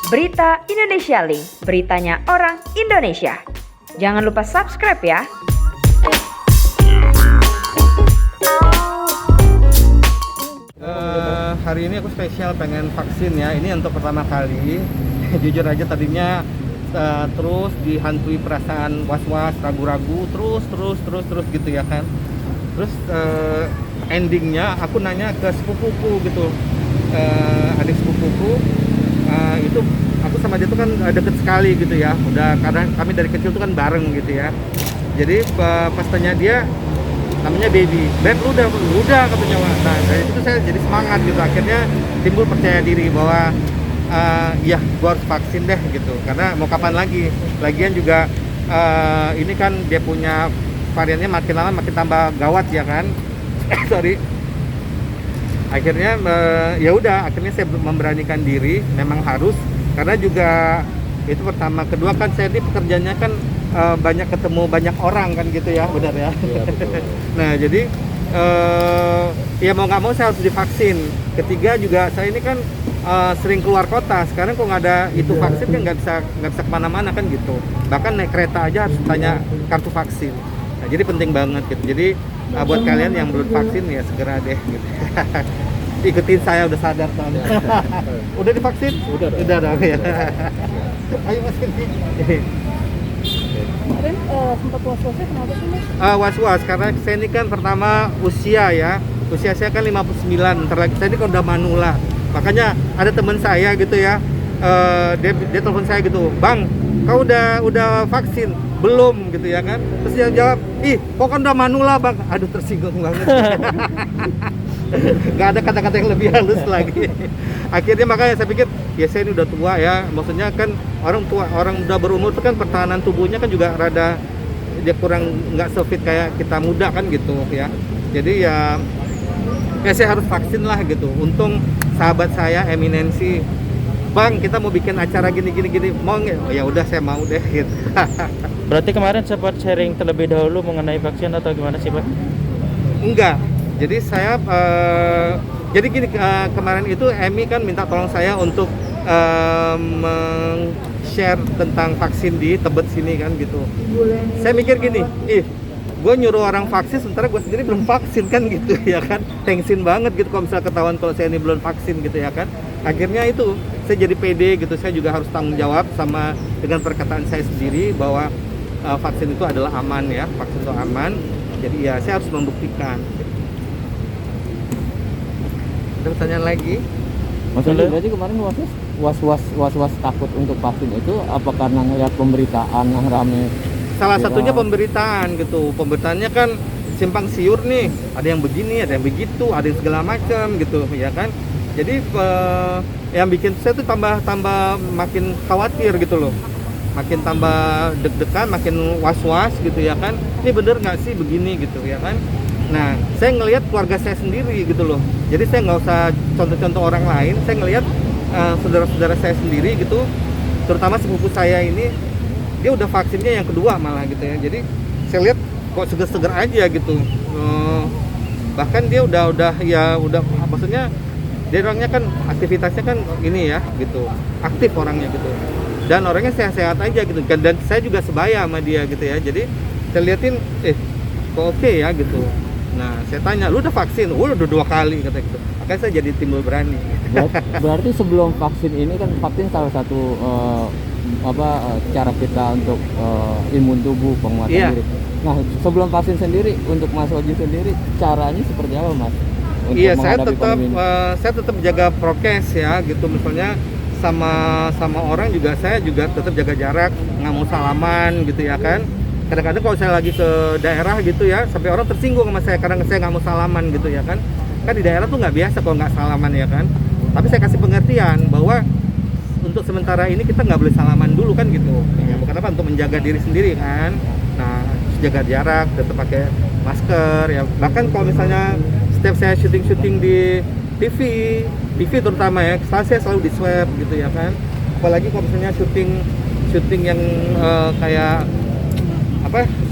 Berita Indonesia Link, beritanya orang Indonesia. Jangan lupa subscribe ya. Hari ini aku spesial pengen vaksin ya. Ini untuk pertama kali. Jujur aja tadinya terus dihantui perasaan was-was, ragu-ragu, terus gitu ya kan. Terus endingnya aku nanya ke sepupuku gitu, adik sepupuku, itu aku sama dia tuh kan deket sekali gitu ya. Udah karena kami dari kecil tuh kan bareng gitu ya. Jadi pas tanya dia, namanya baby, Ben lu udah katanya. Nah dari situ saya jadi semangat gitu, akhirnya timbul percaya diri bahwa ya gua harus vaksin deh gitu, karena mau kapan lagi, lagian juga ini kan dia punya variannya makin lama makin tambah gawat ya kan. Sorry, akhirnya ya udah, akhirnya saya memberanikan diri, memang harus, karena juga itu pertama. Kedua kan saya ini pekerjaannya kan banyak ketemu banyak orang kan gitu ya, benar ya. Iya, betul. Nah jadi ya mau nggak mau saya harus divaksin. Ketiga juga saya ini kan sering keluar kota. Sekarang kok nggak ada itu vaksin kan nggak bisa kemana-mana kan gitu. Bahkan naik kereta aja harus tanya kartu vaksin. Nah jadi penting banget gitu. Jadi buat kalian yang belum vaksin ya segera deh gitu. Ikutin saya, udah sadar soalnya. Udah divaksin? Udah dong ya. Ayo mas ini. Kemarin sempat was-wasnya kenapa sih Mas? Was-was karena saya ini kan pertama usia ya. Usia saya kan 59, ntar lagi saya ini kan udah manula. Makanya ada teman saya gitu ya, dia telepon saya gitu, "Bang, kau udah vaksin?" "Belum," gitu ya kan. Terus dia jawab, "Ih, kok kan udah manula, Bang." Aduh, tersinggung banget. Nggak ada kata-kata yang lebih halus lagi. Akhirnya makanya saya pikir, ya saya ini udah tua ya. Maksudnya kan orang tua, orang udah berumur itu kan pertahanan tubuhnya kan juga rada dia kurang, nggak se-fit kayak kita muda kan gitu ya. Jadi ya saya harus vaksin lah gitu. Untung sahabat saya eminensi, "Bang, kita mau bikin acara gini, mau nggak?" "Oh, ya udah, saya mau deh." Gitu. Berarti kemarin sempat sharing terlebih dahulu mengenai vaksin atau gimana sih, Pak? Enggak. Jadi saya jadi gini, kemarin itu Emi kan minta tolong saya untuk share tentang vaksin di Tebet sini kan gitu. Saya mikir gini, gue nyuruh orang vaksin sementara gue sendiri belum vaksin kan gitu ya kan. Tensin banget gitu kalau misalnya ketahuan kalau saya ini belum vaksin gitu ya kan. Akhirnya itu saya jadi pede gitu, saya juga harus tanggung jawab sama dengan perkataan saya sendiri bahwa vaksin itu adalah aman ya, vaksin itu aman. Jadi ya saya harus membuktikan. Ada pertanyaan lagi? Maksudnya Berarti kemarin was-was takut untuk vaksin itu apa karena ngeliat pemberitaan yang rame? Salah viral? satunya pemberitaan gitu. Pemberitaannya kan simpang siur nih. Ada yang begini, ada yang begitu, ada yang segala macam gitu ya kan. Jadi yang bikin saya tuh tambah makin khawatir gitu loh. Makin tambah deg-degan, makin was-was gitu ya kan. Ini bener nggak sih begini gitu ya kan. Nah, saya ngelihat keluarga saya sendiri gitu loh. Jadi saya nggak usah contoh-contoh orang lain. Saya ngelihat saudara-saudara saya sendiri gitu. Terutama sepupu saya ini, dia udah vaksinnya yang kedua malah gitu ya. Jadi saya lihat kok seger-seger aja gitu. Bahkan dia udah maksudnya dia orangnya kan aktivitasnya kan ini ya gitu, aktif orangnya gitu. Dan orangnya sehat-sehat aja gitu. Dan saya juga sebaya sama dia gitu ya. Jadi saya liatin, kok oke ya gitu. Nah, saya tanya, "Lu udah vaksin?" Udah 2 kali," kata gitu. Makanya saya jadi timbul berani. Berarti sebelum vaksin ini kan vaksin salah satu cara kita untuk imun tubuh, penguatan Iya. diri. Nah, sebelum vaksin sendiri untuk Mas Oji sendiri caranya seperti apa, Mas? Untuk Iya, saya menghadapi pandemi ini? tetap jaga prokes ya gitu. Misalnya sama orang juga saya juga tetap jaga jarak, nggak mau salaman gitu ya kan. Kadang-kadang kalau saya lagi ke daerah gitu ya, sampai orang tersinggung sama saya karena saya nggak mau salaman gitu ya kan. Kan di daerah tuh nggak biasa kalau nggak salaman ya kan. Tapi saya kasih pengertian bahwa untuk sementara ini kita nggak boleh salaman dulu kan gitu. Ya, kenapa? Untuk menjaga diri sendiri kan. Nah, jaga jarak, tetap pakai masker ya. Bahkan kalau misalnya setiap saya syuting di TV terutama ya, saya selalu di swab gitu ya kan. Apalagi kalau misalnya syuting yang kayak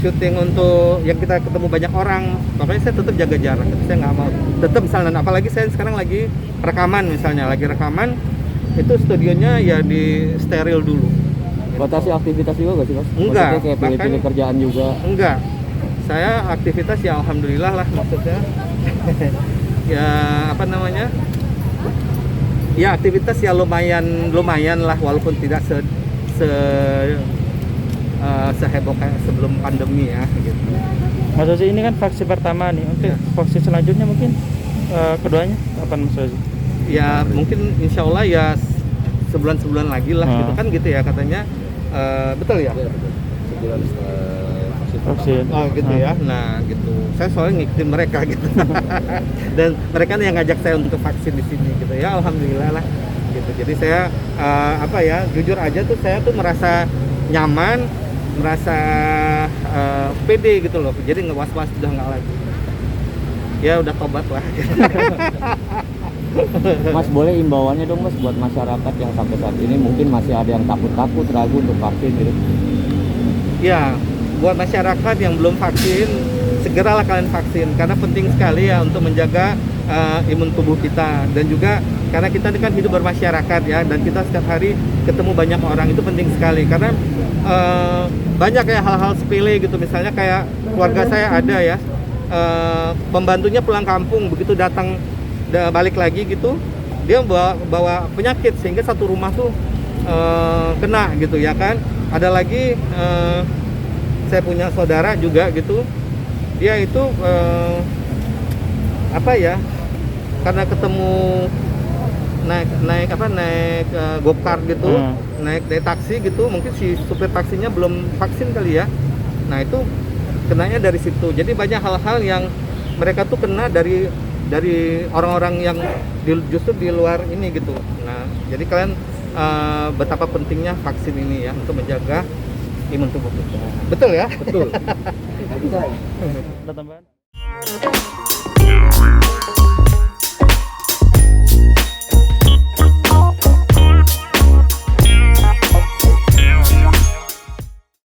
syuting untuk yang kita ketemu banyak orang, makanya saya tetap jaga jarak. Saya nggak mau, tetap misalnya, apalagi saya sekarang lagi rekaman misalnya, itu studionya ya di steril dulu. Batasi aktivitas juga gak sih Mas? Enggak, Maksudnya kayak bahkan- pilih-pilih kerjaan juga. Enggak, saya aktivitas ya alhamdulillah lah maksudnya. Ya apa namanya? Ya aktivitas ya lumayan lah walaupun tidak seheboh kayak sebelum pandemi ya gitu. Mas Ozi, ini kan vaksin pertama nih. Untuk Ya. vaksin selanjutnya mungkin keduanya kapan Mas Ozi? Ya mungkin insya Allah ya sebulan lagi lah gitu Ah. kan gitu ya katanya. Betul ya? Sebulan Vaksin. Oh gitu Ah. ya. Nah gitu. Saya soalnya ngikutin mereka gitu. Dan mereka yang ngajak saya untuk ke vaksin di sini gitu ya. Alhamdulillah lah. Gitu. Jadi saya apa ya? Jujur aja tuh saya tuh merasa nyaman, merasa pede gitu loh. Jadi nggak was-was udah nggak lagi. Ya udah tobat lah. Mas, boleh imbauannya dong Mas buat masyarakat yang sampai saat ini mungkin masih ada yang takut-takut, ragu untuk vaksin gitu. Ya, buat masyarakat yang belum vaksin, segeralah kalian vaksin karena penting sekali ya untuk menjaga imun tubuh kita dan juga karena kita ini kan hidup bermasyarakat ya dan kita setiap hari ketemu banyak orang itu penting sekali karena banyak ya hal-hal sepele gitu misalnya kayak keluarga saya ada ya pembantunya pulang kampung begitu datang balik lagi gitu dia bawa penyakit sehingga satu rumah tuh kena gitu ya kan. Ada lagi saya punya saudara juga gitu dia itu apa ya karena ketemu naik gokar gitu naik taksi gitu mungkin si supir taksinya belum vaksin kali ya. Nah itu kenanya dari situ jadi banyak hal-hal yang mereka tuh kena dari orang-orang yang justru di luar ini gitu. Nah jadi kalian betapa pentingnya vaksin ini ya untuk menjaga imun tubuh kita. Betul ya? Betul. Ada tambahan?